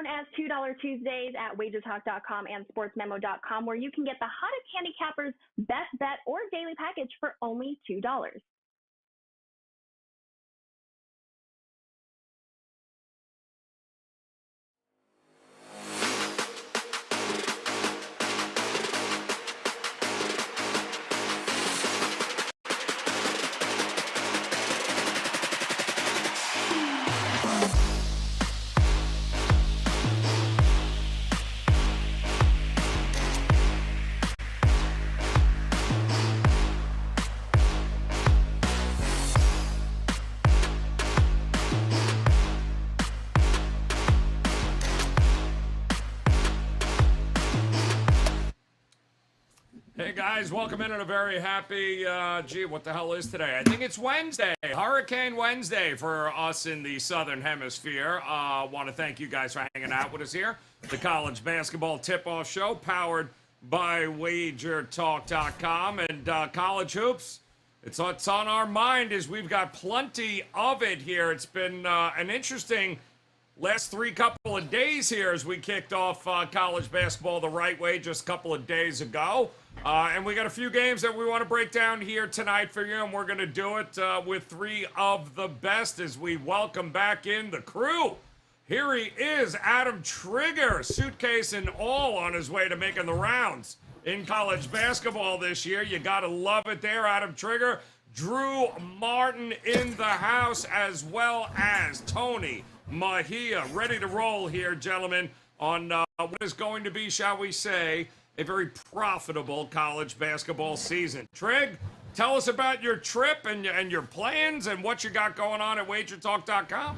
known as $2 Tuesdays at wagertalk.com and sportsmemo.com, where you can get the hottest handicappers' best bet or daily package for only $2. Hey guys, welcome in on a very happy, what the hell is today? I think it's Wednesday, Hurricane Wednesday for us in the Southern Hemisphere. Want to thank you guys for hanging out with us here. The College Basketball Tip-Off Show, powered by wagertalk.com, and college hoops. It's on our mind as we've got plenty of it here. It's been an interesting last couple of days here as we kicked off college basketball the right way just a couple of days ago. And we got a few games that we want to break down here tonight for you, and we're going to do it with three of the best as we welcome back in the crew. Here he is, Adam Trigger, suitcase and all, on his way to making the rounds in college basketball this year. You got to love it there, Adam Trigger. Drew Martin in the house, as well as Tony Mejia. Ready to roll here, gentlemen, on what is going to be, shall we say, a very profitable college basketball season. Trig, tell us about your trip and your plans and what you got going on at wagertalk.com.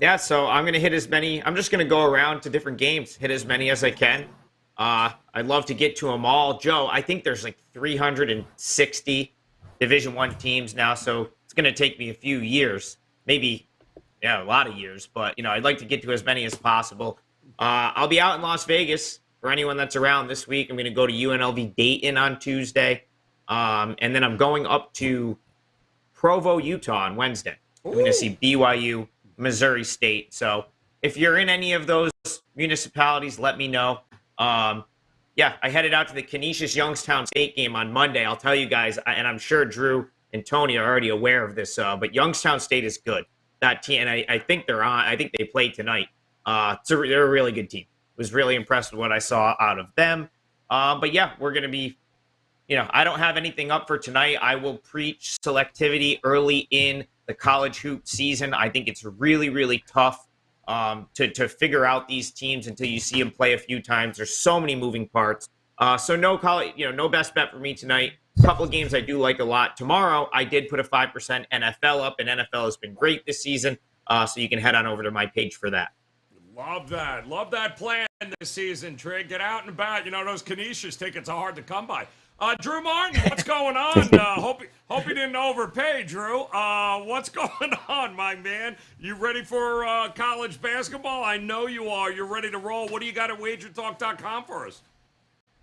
Yeah, so I'm going to hit as many. I'm just going to go around to different games, hit as many as I can. I'd love to get to them all. Joe, I think there's like 360 Division I teams now, so it's going to take me a few years, maybe, a lot of years, but, I'd like to get to as many as possible. I'll be out in Las Vegas for anyone that's around this week. I'm going to go to UNLV Dayton on Tuesday, and then I'm going up to Provo, Utah on Wednesday. I'm going to see BYU, Missouri State. So if you're in any of those municipalities, let me know. I headed out to the Canisius Youngstown State game on Monday. I'll tell you guys, and I'm sure Drew and Tony are already aware of this, but Youngstown State is good. That team, and I think they're on. I think they play tonight. They're a really good team. Was really impressed with what I saw out of them. But yeah, we're going to be, I don't have anything up for tonight. I will preach selectivity early in the college hoop season. I think it's really, really tough to figure out these teams until you see them play a few times. There's so many moving parts. So no college, no best bet for me tonight. A couple of games I do like a lot. Tomorrow, I did put a 5% NFL up, and NFL has been great this season. So you can head on over to my page for that. Love that. Love that plan this season, Trig. Get out and about. Those Canisius tickets are hard to come by. Drew Martin, what's going on? Hope you didn't overpay, Drew. What's going on, my man? You ready for college basketball? I know you are. You're ready to roll. What do you got at wagertalk.com for us?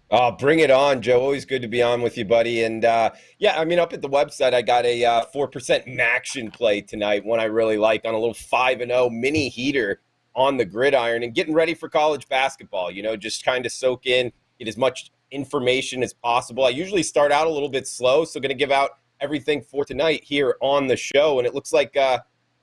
Oh, bring it on, Joe. Always good to be on with you, buddy. And, up at the website, I got a 4% Maction play tonight, one I really like, on a little 5-0 mini heater on the gridiron and getting ready for college basketball, just kind of soak in, get as much information as possible. I usually start out a little bit slow, so going to give out everything for tonight here on the show. And it looks like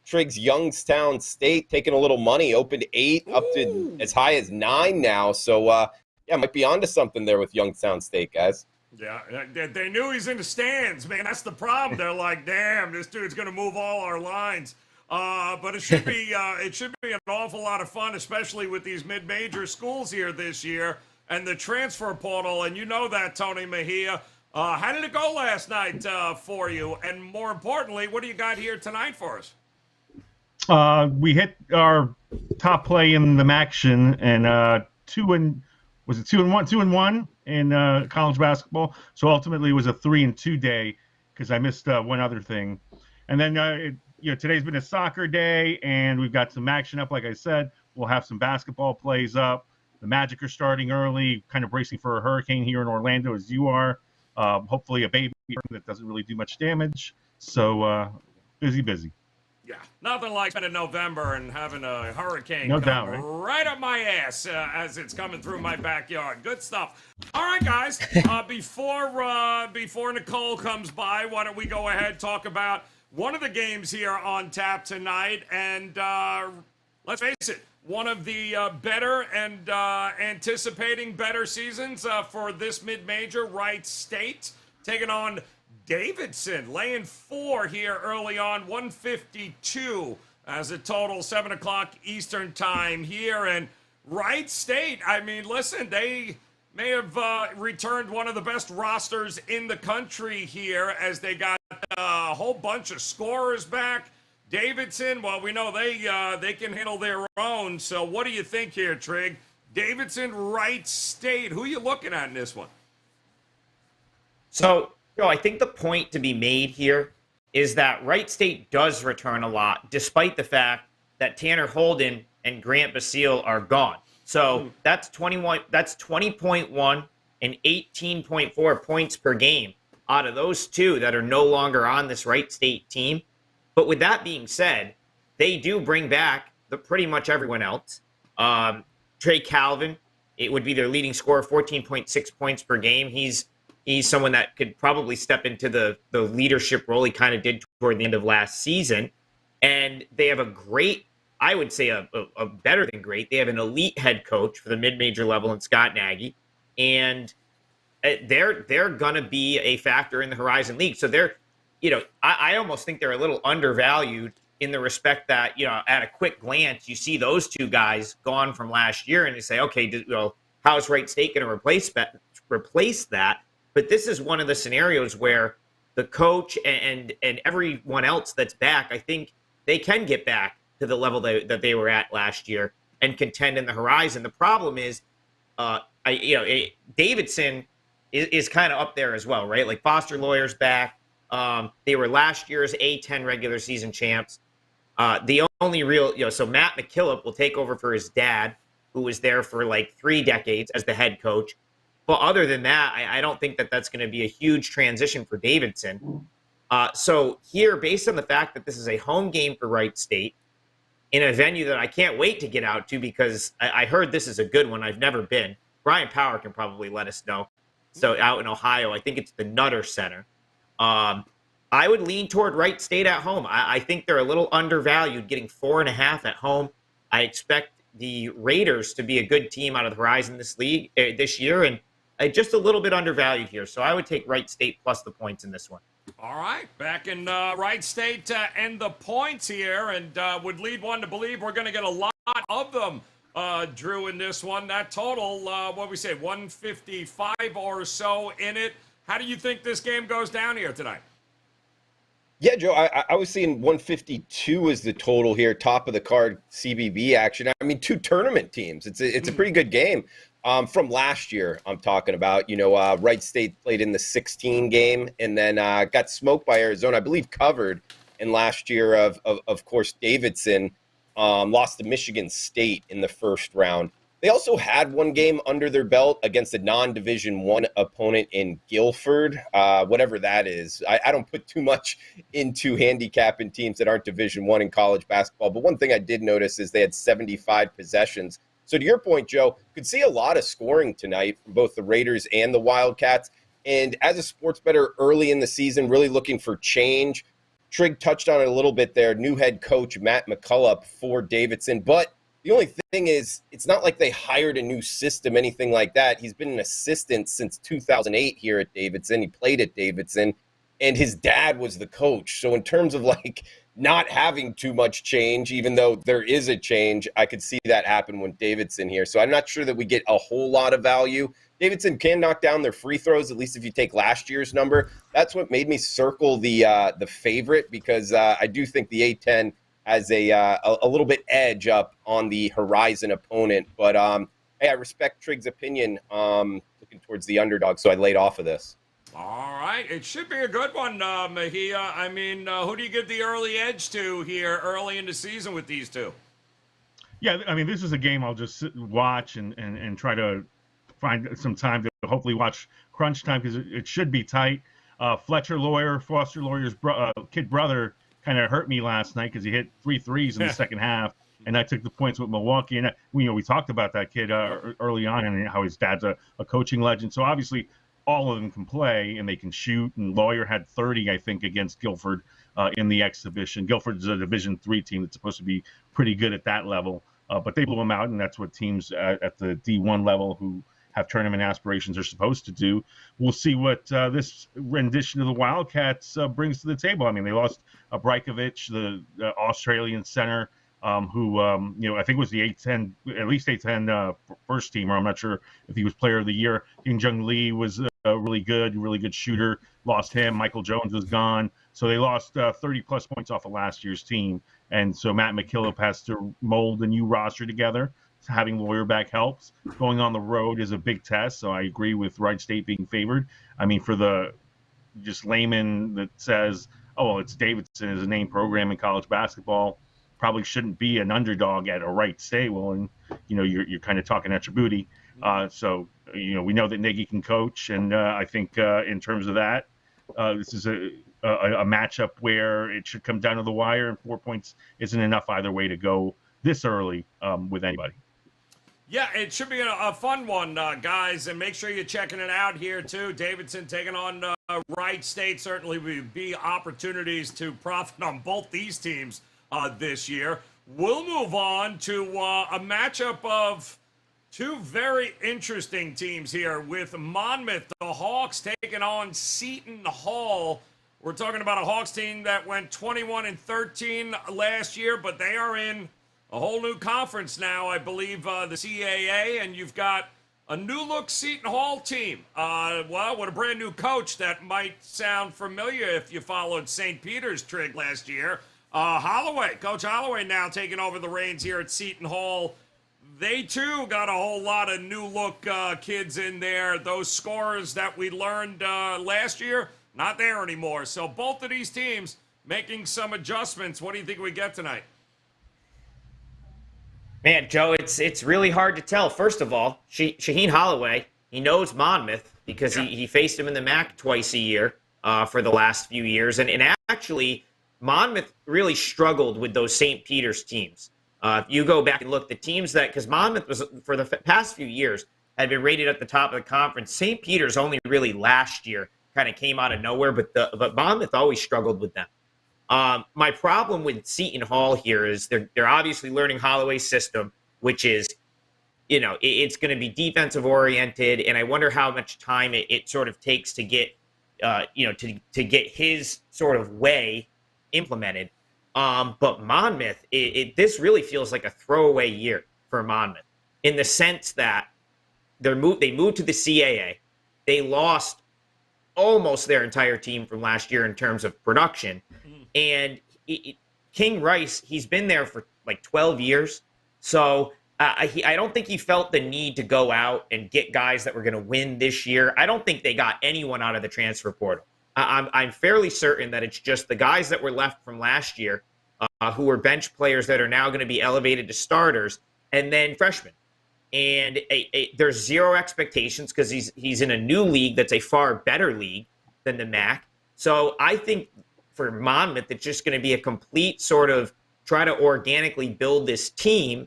Trig's Youngstown State taking a little money, opened 8 up to as high as 9 now. So, might be onto something there with Youngstown State, guys. Yeah, they knew he's in the stands, man. That's the problem. They're like, damn, this dude's going to move all our lines. But it should be an awful lot of fun, especially with these mid-major schools here this year and the transfer portal. And you know that, Tony Mejia. How did it go last night for you? And more importantly, what do you got here tonight for us? We hit our top play in the Maction, and 2-1 in college basketball. So ultimately, it was a 3-2 day because I missed one other thing. And then today's been a soccer day, and we've got some action up. Like I said, we'll have some basketball plays up. The Magic are starting early, kind of bracing for a hurricane here in Orlando, as you are. Hopefully, a baby that doesn't really do much damage. So busy. Yeah, nothing like spending November and having a hurricane No come doubt, right? right up my ass as it's coming through my backyard. Good stuff. All right, guys. Before Nicole comes by, why don't we go ahead and talk about one of the games here on tap tonight? And let's face it, one of the better and anticipating better seasons for this mid-major, Wright State, taking on Davidson, laying 4 here early on, 152 as a total, 7 o'clock Eastern time here. And Wright State, I mean, listen, they may have returned one of the best rosters in the country here as they got a whole bunch of scorers back. Davidson, well, we know they can handle their own. So what do you think here, Trig? Davidson, Wright State, who are you looking at in this one? So, I think the point to be made here is that Wright State does return a lot, despite the fact that Tanner Holden and Grant Basile are gone. So that's 20.1 and 18.4 points per game out of those two that are no longer on this Wright State team. But with that being said, they do bring back pretty much everyone else. Trey Calvin, it would be their leading scorer, 14.6 points per game. He's someone that could probably step into the leadership role he kind of did toward the end of last season. And they have a great, I would say a better than great, they have an elite head coach for the mid-major level in Scott Nagy. And they're going to be a factor in the Horizon League. So they're, I almost think they're a little undervalued in the respect that, at a quick glance, you see those two guys gone from last year and you say, okay, how's Wright State going to replace that? But this is one of the scenarios where the coach and everyone else that's back, I think they can get back to the level that they were at last year and contend in the Horizon. The problem is, Davidson is kind of up there as well, right? Like Foster Lawyer's back. They were last year's A-10 regular season champs. The only real, so Matt McKillop will take over for his dad, who was there for like 3 decades as the head coach. But other than that, I don't think that that's going to be a huge transition for Davidson. So here, based on the fact that this is a home game for Wright State in a venue that I can't wait to get out to because I heard this is a good one. I've never been. Brian Power can probably let us know. So out in Ohio, I think it's the Nutter Center. I would lean toward Wright State at home. I think they're a little undervalued, getting 4.5 at home. I expect the Raiders to be a good team out of the Horizon this year, and just a little bit undervalued here. So I would take Wright State plus the points in this one. All right, back in Wright State and the points here, and would lead one to believe we're going to get a lot of them, Drew, in this one. That total, what we say, 155 or so in it. How do you think this game goes down here tonight? Yeah, Joe, I was seeing 152 as the total here, top of the card CBB action. I mean, 2 tournament teams. It's a pretty good game. From last year, I'm talking about, Wright State played in the 16 game and then got smoked by Arizona, I believe covered. And last year, of course, Davidson lost to Michigan State in the first round. They also had one game under their belt against a non-Division I opponent in Guilford, whatever that is. I don't put too much into handicapping teams that aren't Division I in college basketball. But one thing I did notice is they had 75 possessions. So to your point, Joe, could see a lot of scoring tonight from both the Raiders and the Wildcats. And as a sports bettor early in the season, really looking for change. Trig touched on it a little bit there. New head coach Matt McCullough for Davidson. But the only thing is, it's not like they hired a new system, anything like that. He's been an assistant since 2008 here at Davidson. He played at Davidson, and his dad was the coach. So in terms of like not having too much change, even though there is a change, I could see that happen with Davidson here. So I'm not sure that we get a whole lot of value. Davidson can knock down their free throws, at least if you take last year's number. That's what made me circle the favorite, because I do think the A-10 has a little bit edge up on the Horizon opponent. But hey, I respect Trig's opinion, looking towards the underdog, so I laid off of this. All right. It should be a good one, Mejia. I mean, who do you give the early edge to here early in the season with these two? Yeah, I mean, this is a game I'll just sit and watch and try to find some time to hopefully watch crunch time, because it should be tight. Foster Lawyer's kid brother kind of hurt me last night because he hit 3 threes in the second half, and I took the points with Milwaukee. And we talked about that kid early on and how his dad's a coaching legend. So obviously all of them can play and they can shoot. And Lawyer had 30, I think, against Guilford in the exhibition. Guilford is a Division III team that's supposed to be pretty good at that level, but they blew them out, and that's what teams at the D1 level who have tournament aspirations are supposed to do. We'll see what this rendition of the Wildcats brings to the table. I mean, they lost Brajkovic, the Australian center, who I think was the 8-10, at least 8-10 first teamer. I'm not sure if he was Player of the Year. Kim Jung Lee was really good shooter. Lost him. Michael Jones was gone. So they lost 30-plus points off of last year's team. And so Matt McKillop has to mold a new roster together. Having Lawyer back helps. Going on the road is a big test, so I agree with Wright State being favored. I mean, for the just layman that says, oh, well, it's Davidson is a named program in college basketball, probably shouldn't be an underdog at a Wright State. Well, and you're kind of talking at your booty. So we know that Nagy can coach, and I think in terms of that, this is a matchup where it should come down to the wire, and 4 points isn't enough either way to go this early with anybody. Yeah, it should be a fun one, guys, and make sure you're checking it out here, too. Davidson taking on Wright State. Certainly will be opportunities to profit on both these teams this year. We'll move on to a matchup of two very interesting teams here with Monmouth, the Hawks, taking on Seton Hall. We're talking about a Hawks team that went 21-13 last year, but they are in a whole new conference now, I believe, the CAA, and you've got a new-look Seton Hall team. With a brand-new coach that might sound familiar if you followed St. Peter's Trig last year. Coach Holloway now taking over the reins here at Seton Hall. They, too, got a whole lot of new-look kids in there. Those scorers that we learned last year, not there anymore. So both of these teams making some adjustments. What do you think we get tonight? Man, Joe, it's really hard to tell. First of all, Shaheen Holloway, he knows Monmouth because he faced him in the MAC twice a year for the last few years. And actually, Monmouth really struggled with those St. Peter's teams. If you go back and look, the teams because Monmouth was, for the past few years, had been rated at the top of the conference. St. Peter's only really last year kind of came out of nowhere, but Monmouth always struggled with them. My problem with Seton Hall here is they're obviously learning Holloway's system, which is, it's going to be defensive oriented, and I wonder how much time it sort of takes to get, to get his sort of way implemented. But Monmouth, this really feels like a throwaway year for Monmouth in the sense that they moved to the CAA. They lost almost their entire team from last year in terms of production. And King Rice, he's been there for like 12 years. So I don't think he felt the need to go out and get guys that were going to win this year. I don't think they got anyone out of the transfer portal. I'm fairly certain that it's just the guys that were left from last year who were bench players that are now going to be elevated to starters, and then freshmen. And there's zero expectations because he's in a new league that's a far better league than the MAC. So I think for Monmouth, it's just going to be a complete sort of try to organically build this team.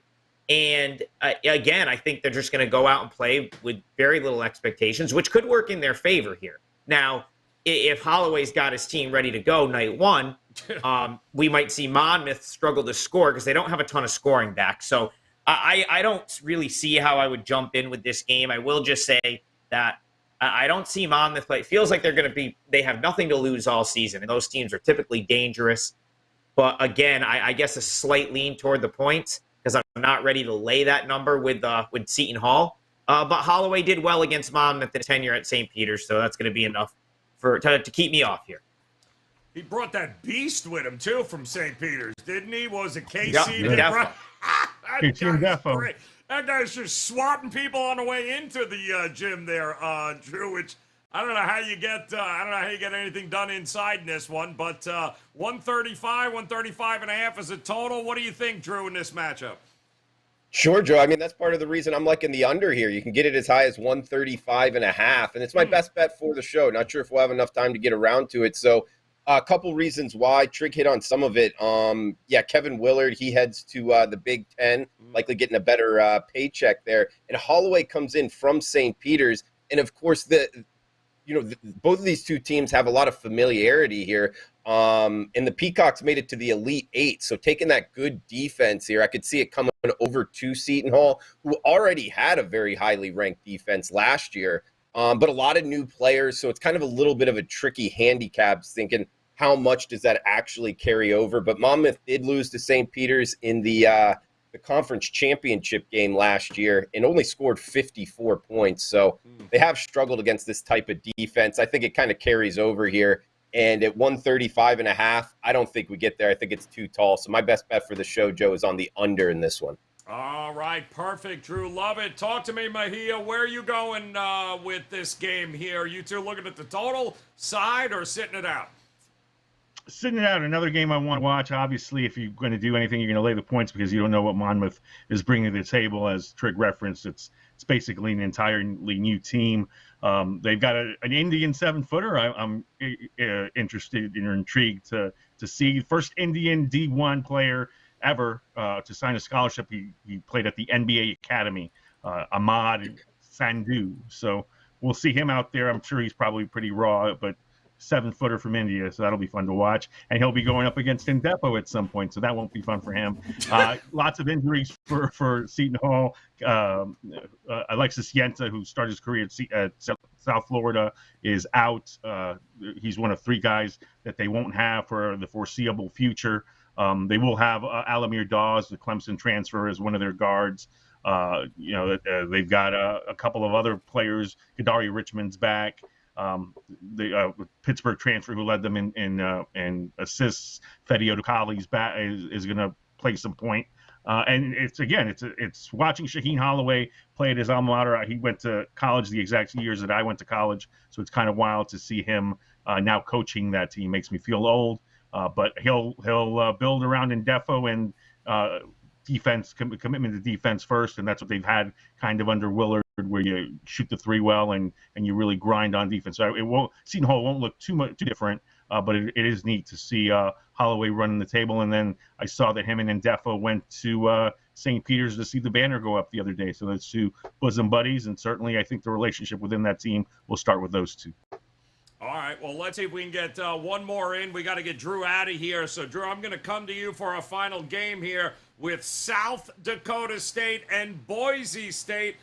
And again, I think they're just going to go out and play with very little expectations, which could work in their favor here. Now, if Holloway's got his team ready to go night one, we might see Monmouth struggle to score because they don't have a ton of scoring back. So I don't really see how I would jump in with this game. I will just say that I don't see Monmouth play. It feels like they have nothing to lose all season, and those teams are typically dangerous. But again, I guess a slight lean toward the points because I'm not ready to lay that number with Seton Hall. But Holloway did well against Monmouth in tenure at St. Peter's, so that's going to be enough to keep me off here. He brought that beast with him, too, from St. Peter's, didn't he? What was it KC? Yeah, KC Defo. That guy's just swatting people on the way into the gym there, Drew. Which I don't know how you get anything done inside in this one. But 135 and a half is a total. What do you think, Drew, in this matchup? Sure, Joe. I mean, that's part of the reason I'm liking the under here. You can get it as high as 135 and a half, and it's my best bet for the show. Not sure if we'll have enough time to get around to it. So A couple reasons why. Trig hit on some of it. Yeah, Kevin Willard, he heads to the Big Ten, likely getting a better paycheck there. And Holloway comes in from St. Peter's. And, of course, both of these two teams have a lot of familiarity here. And the Peacocks made it to the Elite Eight. So taking that good defense here, I could see it coming over to Seton Hall, who already had a very highly ranked defense last year. But a lot of new players. So it's kind of a little bit of a tricky handicap, thinking how much does that actually carry over. But Monmouth did lose to St. Peter's in the conference championship game last year and only scored 54 points. So they have struggled against this type of defense. I think it kind of carries over here. And at 135.5, I don't think we get there. I think it's too tall. So my best bet for the show, Joe, is on the under in this one. All right, perfect, Drew. Love it. Talk to me, Mejia. Where are you going with this game here? Are you two looking at the total side or sitting it out? Sitting it out, another game I want to watch. Obviously, if you're going to do anything, you're going to lay the points because you don't know what Monmouth is bringing to the table. As Trig referenced, it's basically an entirely new team. They've got an Indian 7-footer. I'm interested and intrigued to see. First Indian D1 player ever to sign a scholarship. He played at the NBA Academy, Ahmad Sandhu. So we'll see him out there. I'm sure he's probably pretty raw, but 7-footer from India, so that'll be fun to watch. And he'll be going up against Indepo at some point, so that won't be fun for him. Lots of injuries for Seton Hall. Alexis Yenta, who started his career at South Florida, is out. He's one of 3 guys that they won't have for the foreseeable future. They will have Alamir Dawes, the Clemson transfer, as one of their guards. They've got a couple of other players. Kadari Richmond's back. The Pittsburgh transfer who led them in assists, Fedi Odukali's back is going to play some point. And it's watching Shaheen Holloway play at his alma mater. He went to college the exact years that I went to college, so it's kind of wild to see him now coaching that team. Makes me feel old, but he'll build around Indefo and defense, commitment to defense first, and that's what they've had kind of under Willard, where you shoot the 3 well and you really grind on defense. So Seton Hall won't look too different, but it is neat to see Holloway running the table. And then I saw that him and Indefo went to St. Peter's to see the banner go up the other day. So those 2 bosom buddies, and certainly I think the relationship within that team will start with those 2. All right, well, let's see if we can get one more in. We got to get Drew out of here. So, Drew, I'm going to come to you for a final game here with South Dakota State and Boise State.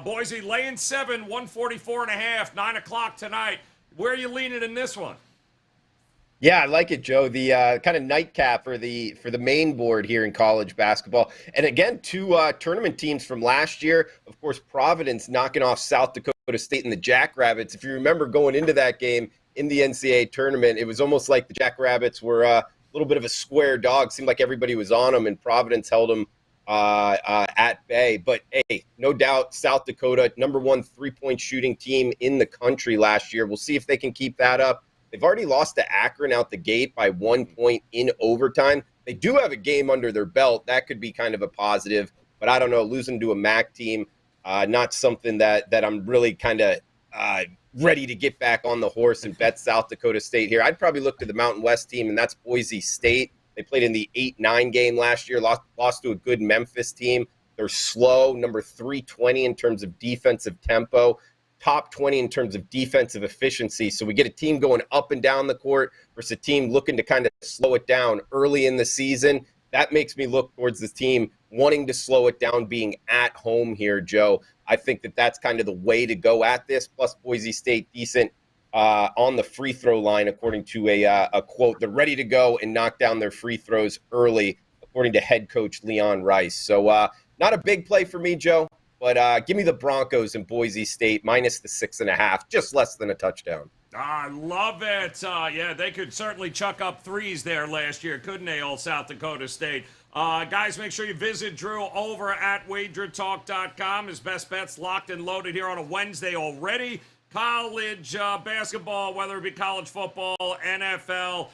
Boise laying 7, 144.5, 9 o'clock tonight. Where are you leaning in this one? Yeah, I like it, Joe. The kind of nightcap for the main board here in college basketball. And again, 2 tournament teams from last year. Of course, Providence knocking off South Dakota State and the Jackrabbits. If you remember going into that game in the NCAA tournament, it was almost like the Jackrabbits were a little bit of a square dog. Seemed like everybody was on them, and Providence held them at bay. But, hey, no doubt South Dakota, number 1 3-point shooting team in the country last year. We'll see if they can keep that up. They've already lost to Akron out the gate by 1 point in overtime. They do have a game under their belt. That could be kind of a positive. But I don't know, losing to a MAC team, not something that I'm really kind of ready to get back on the horse and bet South Dakota State here. I'd probably look to the Mountain West team, and that's Boise State. They played in the 8-9 game last year, lost to a good Memphis team. They're slow, number 320 in terms of defensive tempo, top 20 in terms of defensive efficiency. So we get a team going up and down the court versus a team looking to kind of slow it down early in the season. That makes me look towards this team wanting to slow it down, being at home here, Joe. I think that's kind of the way to go at this. Plus, Boise State decent on the free throw line, according to a quote. They're ready to go and knock down their free throws early, according to head coach Leon Rice. So not a big play for me, Joe, but give me the Broncos in Boise State minus the 6.5, just less than a touchdown. I love it. Yeah, they could certainly chuck up threes there last year, couldn't they, old South Dakota State? Guys, make sure you visit Drew over at wagertalk.com. His best bets locked and loaded here on a Wednesday already. College basketball, whether it be college football, NFL,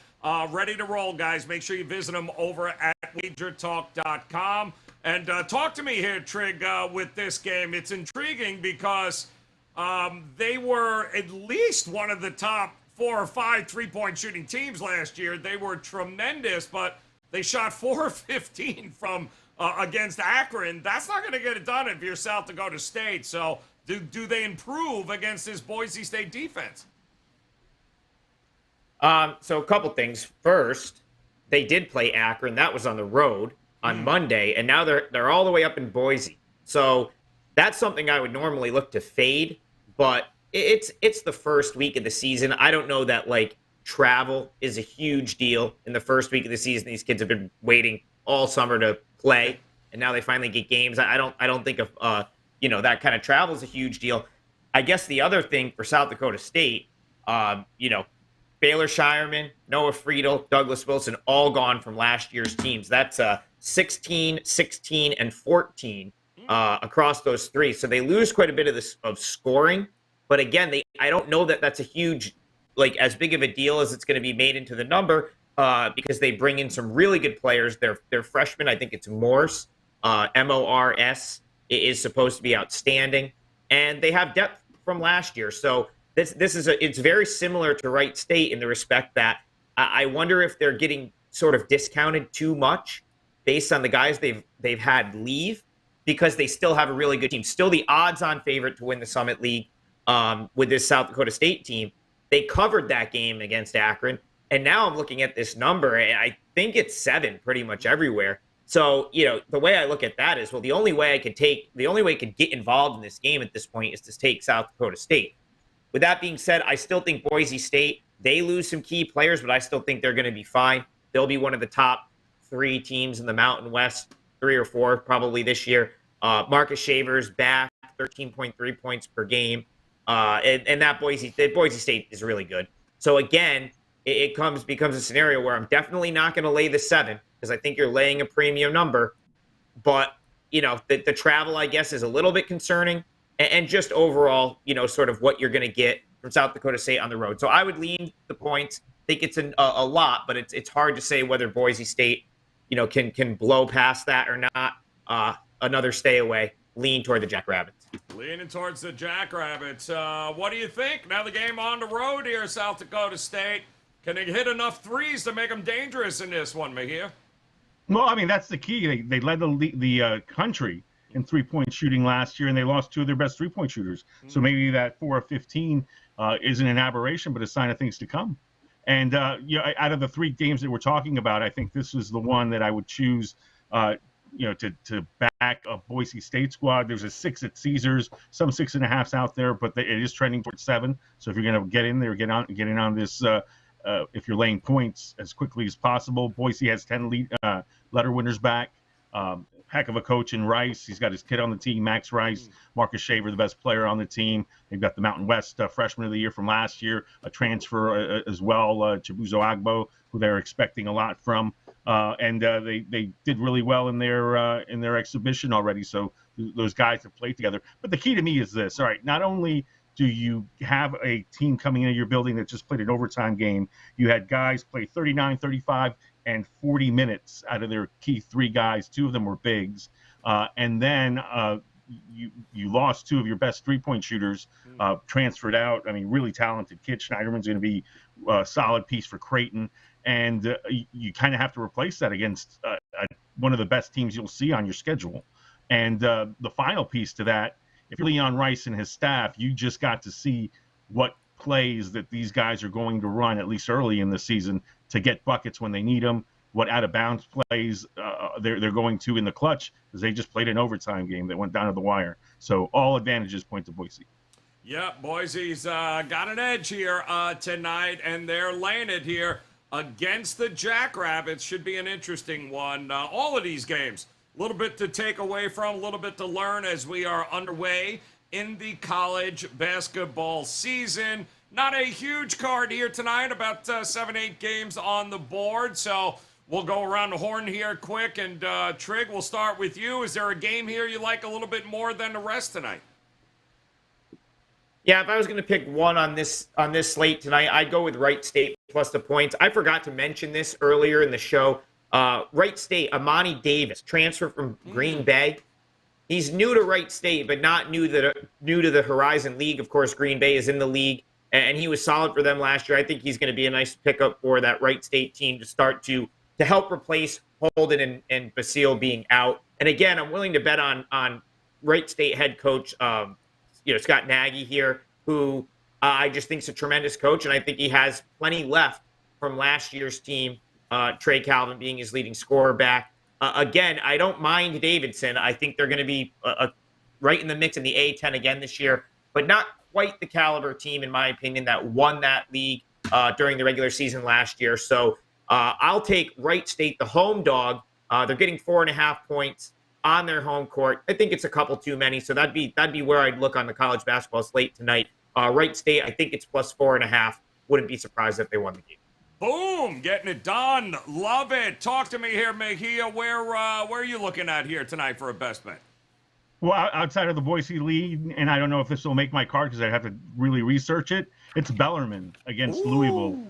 ready to roll, guys. Make sure you visit them over at wagertalk.com. And talk to me here, Trig, with this game. It's intriguing because they were at least one of the top 4 or 5 3-point shooting teams last year. They were tremendous, but they shot 4 or 15 from against Akron. That's not going to get it done if you're South Dakota State. So do they improve against this Boise State defense? So a couple things. First, they did play Akron. That was on the road on Monday, and now they're all the way up in Boise. So that's something I would normally look to fade, but it's the first week of the season. I don't know that like travel is a huge deal in the first week of the season. These kids have been waiting all summer to play, and now they finally get games. I don't think of that kind of travel is a huge deal. I guess the other thing for South Dakota State, Baylor Shireman, Noah Friedel, Douglas Wilson, all gone from last year's teams. That's 16, 16, and 14 across those three. So they lose quite a bit of scoring. But again, I don't know that that's a huge, as big of a deal as it's going to be made into the number because they bring in some really good players. They're freshmen. I think it's Morse, Mors, is supposed to be outstanding. And they have depth from last year. So it's very similar to Wright State in the respect that I wonder if they're getting sort of discounted too much based on the guys they've had leave, because they still have a really good team. Still the odds-on favorite to win the Summit League with this South Dakota State team. They covered that game against Akron, and now I'm looking at this number, and I think it's 7 pretty much everywhere. So, the way I look at that is, well, the only way I could get involved in this game at this point is to take South Dakota State. With that being said, I still think Boise State, they lose some key players, but I still think they're going to be fine. They'll be one of the top 3 teams in the Mountain West, 3 or 4 probably this year. Marcus Shaver's back, 13.3 points per game. And that Boise State is really good. So again, it becomes a scenario where I'm definitely not going to lay the 7 because I think you're laying a premium number. But, the travel, I guess, is a little bit concerning. And just overall, sort of what you're going to get from South Dakota State on the road. So I would lean the points. I think it's a lot, but it's hard to say whether Boise State, can blow past that or not. Another stay away. Lean toward the Jackrabbits. Leaning towards the Jackrabbits. What do you think? Now the game on the road here, South Dakota State. Can they hit enough threes to make them dangerous in this one, Mejia? Well, I mean, that's the key. They led the country in three-point shooting last year, and they lost 2 of their best three-point shooters. So maybe that 4 of 15 isn't an aberration, but a sign of things to come. And, out of the 3 games that we're talking about, I think this is the one that I would choose, to back a Boise State squad. There's a 6 at Caesars, some 6.5s out there, but it is trending towards 7. So if you're going to get in there, get in on this, if you're laying points as quickly as possible. Boise has 10 letter winners back. Heck of a coach in Rice. He's got his kid on the team, Max Rice. Marcus Shaver, the best player on the team. They've got the Mountain West freshman of the year from last year, a transfer as well, Chibuzo Agbo, who they're expecting a lot from. And they did really well in their exhibition already. So those guys have played together. But the key to me is this. All right, not only do you have a team coming into your building that just played an overtime game, you had guys play 39, 35, and 40 minutes out of their key 3 guys. 2 of them were bigs. And then you lost 2 of your best three-point shooters, transferred out. I mean, really talented kid. Schneiderman's going to be a solid piece for Creighton. And you kind of have to replace that against one of the best teams you'll see on your schedule. And the final piece to that, if you're Leon Rice and his staff, you just got to see what plays that these guys are going to run, at least early in the season, to get buckets when they need them, what out-of-bounds plays they're going to in the clutch, because they just played an overtime game that went down to the wire. So all advantages point to Boise. Yeah, Boise's got an edge here tonight, and they're laying it here against the Jackrabbits. Should be an interesting one. All of these games, a little bit to take away from, a little bit to learn as we are underway in the college basketball season. Not a huge card here tonight, about 7-8 games on the board. So we'll go around the horn here quick. And Trig, we'll start with you. Is there a game here you like a little bit more than the rest tonight? Yeah, if I was going to pick one on this slate tonight, I'd go with Wright State plus the points. I forgot to mention this earlier in the show. Wright State, Amani Davis, transfer from Green Bay. He's new to Wright State, but not new to the Horizon League. Of course, Green Bay is in the league. and he was solid for them last year. I think he's going to be a nice pickup for that Wright State team to start to help replace Holden and Basile being out. And again, I'm willing to bet on Wright State head coach, Scott Nagy here, who I just think is a tremendous coach, and I think he has plenty left from last year's team. Trey Calvin being his leading scorer back. Again, I don't mind Davidson. I think they're going to be right in the mix in the A-10 again this year, but not quite the caliber team, in my opinion, that won that league during the regular season last year. So I'll take Wright State, the home dog. They're getting 4.5 points on their home court. I think it's a couple too many, so that'd be where I'd look on the college basketball slate tonight. Wright State, I think it's plus 4.5. Wouldn't be surprised if they won the game. Boom, getting it done. Love it. Talk to me here, Mejia. Where are you looking at here tonight for a best bet? Well, outside of the Boise lead, and I don't know if this will make my card because I have to really research it, it's Bellarmine against Louisville.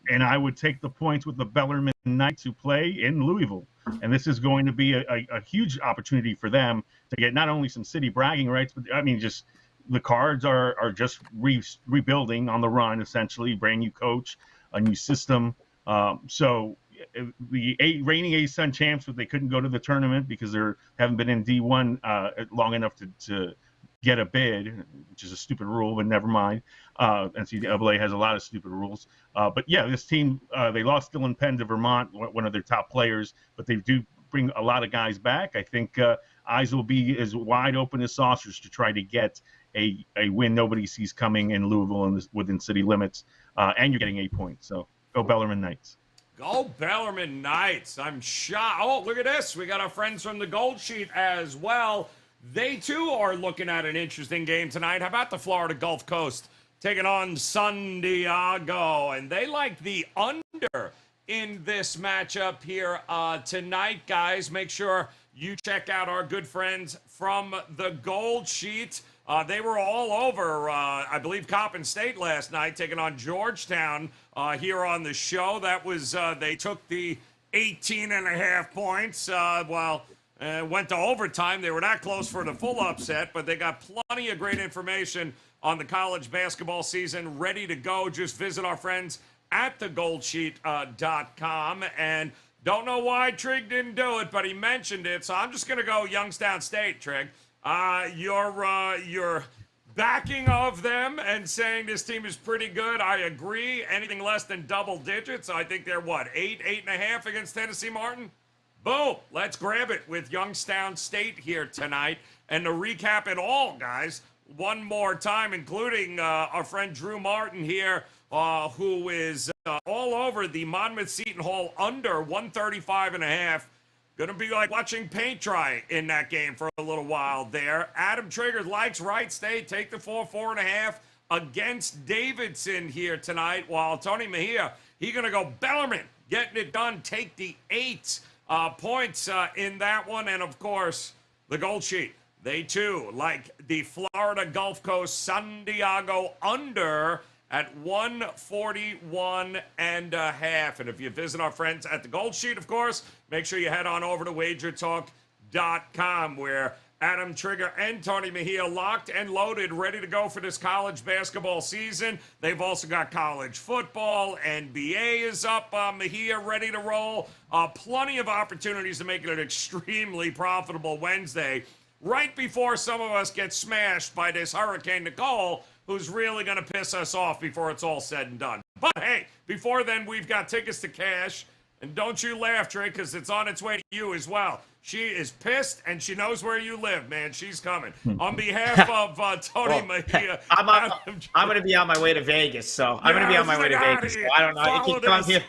And I would take the points with the Bellarmine Knights who play in Louisville. And this is going to be a huge opportunity for them to get not only some city bragging rights, but I mean, just the Cards are just rebuilding on the run, essentially, brand new coach, a new system. So the reigning A-Sun champs, but they couldn't go to the tournament because they haven't been in D1 long enough to get a bid, which is a stupid rule, but never mind. NCAA has a lot of stupid rules. But yeah, this team, they lost Dylan Penn to Vermont, one of their top players, but they do bring a lot of guys back. I think eyes will be as wide open as saucers to try to get a win nobody sees coming in Louisville and within city limits. And you're getting 8 points. So go Bellarmine Knights. Go Bellarmine Knights. I'm shocked. Oh, look at this. We got our friends from the Gold Sheet as well. They, too, are looking at an interesting game tonight. How about the Florida Gulf Coast taking on San Diego? And they like the under in this matchup here tonight, guys. Make sure you check out our good friends from the Gold Sheet. They were all over, I believe, Coppin State last night, taking on Georgetown here on the show. That was, they took the 18.5 points. Went to overtime. They were not close for the full upset, but they got plenty of great information on the college basketball season ready to go. Just visit our friends at thegoldsheet.com. And don't know why Trig didn't do it, but he mentioned it, so I'm just going to go Youngstown State, Trig. Your backing of them and saying this team is pretty good, I agree. Anything less than double digits, I think they're, 8.5 against Tennessee Martin? Boom, let's grab it with Youngstown State here tonight. And to recap it all, guys, one more time, including our friend Drew Martin here, who is all over the Monmouth Seton Hall under 135.5. Going to be like watching paint dry in that game for a little while there. Adam Trigger likes Wright State. Take the 4.5 against Davidson here tonight. While Tony Mejia, he's going to go Bellarmine, getting it done. Take the 8 points in that one. And, of course, the Gold Sheet. They, too, like the Florida Gulf Coast San Diego under at 141.5. And if you visit our friends at the Gold Sheet, of course, make sure you head on over to wagertalk.com, where Adam Trigger and Tony Mejia locked and loaded, ready to go for this college basketball season. They've also got college football. NBA is up. Mejia ready to roll. Plenty of opportunities to make it an extremely profitable Wednesday, right before some of us get smashed by this Hurricane Nicole, who's really going to piss us off before it's all said and done. But hey, before then, we've got tickets to cash. And don't you laugh, Trey, because it's on its way to you as well. She is pissed, and she knows where you live, man. She's coming. On behalf of Tony Mejia, I'm going to be on my way to Vegas, so I'm going to be on my way to Vegas. So I don't know. You can come here.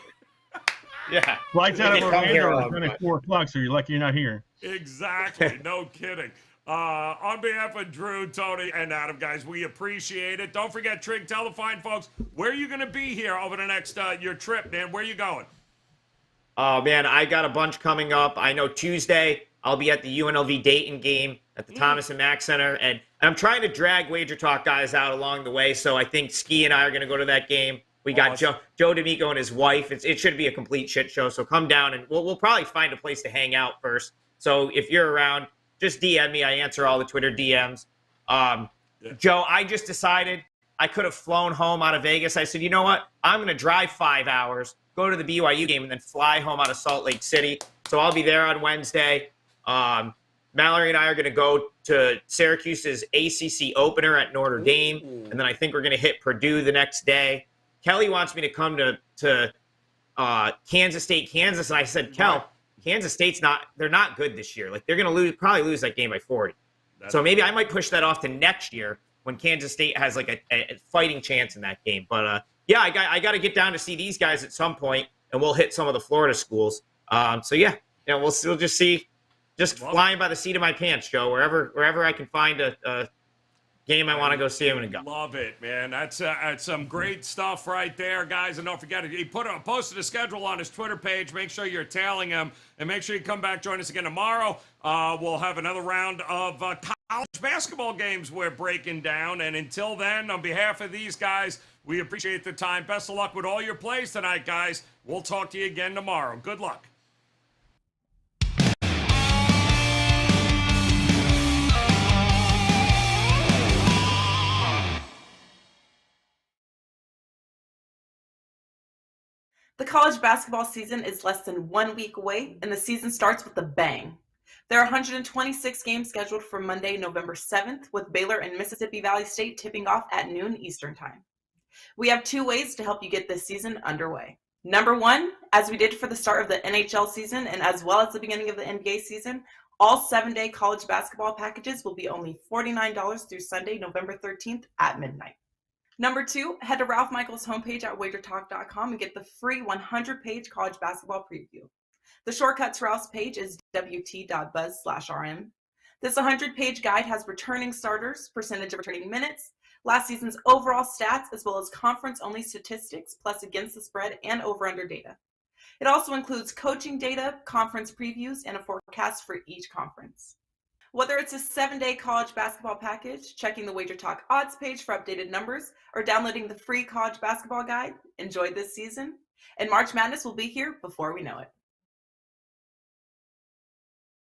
Yeah. Flights out of Orlando are at 4 o'clock, so you're lucky you're not here. Exactly. No kidding. On behalf of Drew, Tony, and Adam, guys, we appreciate it. Don't forget, Trig, tell the fine folks, where are you going to be here over the next your trip, man? Where are you going? Oh, man, I got a bunch coming up. I know Tuesday I'll be at the UNLV Dayton game at the Thomas and Mack Center. And I'm trying to drag Wager Talk guys out along the way. So I think Ski and I are going to go to that game. We got Joe D'Amico and his wife. It should be a complete shit show. So come down, and we'll probably find a place to hang out first. So if you're around, just DM me. I answer all the Twitter DMs. Joe, I just decided I could have flown home out of Vegas. I said, you know what? I'm going to drive 5 hours, go to the BYU game, and then fly home out of Salt Lake City. So I'll be there on Wednesday. Mallory and I are going to go to Syracuse's ACC opener at Notre Dame, and then I think we're going to hit Purdue the next day. Kelly wants me to come to Kansas State, Kansas, and I said, Kel, Kansas State's they're not good this year. Like, they're going to probably lose that game by 40. So maybe I might push that off to next year when Kansas State has like a fighting chance in that game. But yeah, I got to get down to see these guys at some point, and we'll hit some of the Florida schools. So yeah, we'll just see. Just flying by the seat of my pants, Joe. Wherever I can find a game I want to go see, I'm going to go. Love it, man. That's some great stuff right there, guys. And don't forget, he posted a schedule on his Twitter page. Make sure you're tailing him, and make sure you come back, join us again tomorrow. We'll have another round of college basketball games we're breaking down. And until then, on behalf of these guys, we appreciate the time. Best of luck with all your plays tonight, guys. We'll talk to you again tomorrow. Good luck. The college basketball season is less than 1 week away, and the season starts with a bang. There are 126 games scheduled for Monday, November 7th, with Baylor and Mississippi Valley State tipping off at noon Eastern Time. We have 2 ways to help you get this season underway. Number 1, as we did for the start of the NHL season and as well as the beginning of the NBA season, all 7-day college basketball packages will be only $49 through Sunday, November 13th at midnight. Number 2, head to Ralph Michaels' homepage at wagertalk.com and get the free 100-page college basketball preview. The shortcut to Ralph's page is wt.buzz/rm. This 100-page guide has returning starters, percentage of returning minutes, last season's overall stats, as well as conference-only statistics, plus against the spread and over-under data. It also includes coaching data, conference previews, and a forecast for each conference. Whether it's a 7-day college basketball package, checking the Wager Talk odds page for updated numbers, or downloading the free college basketball guide, enjoy this season. And March Madness will be here before we know it.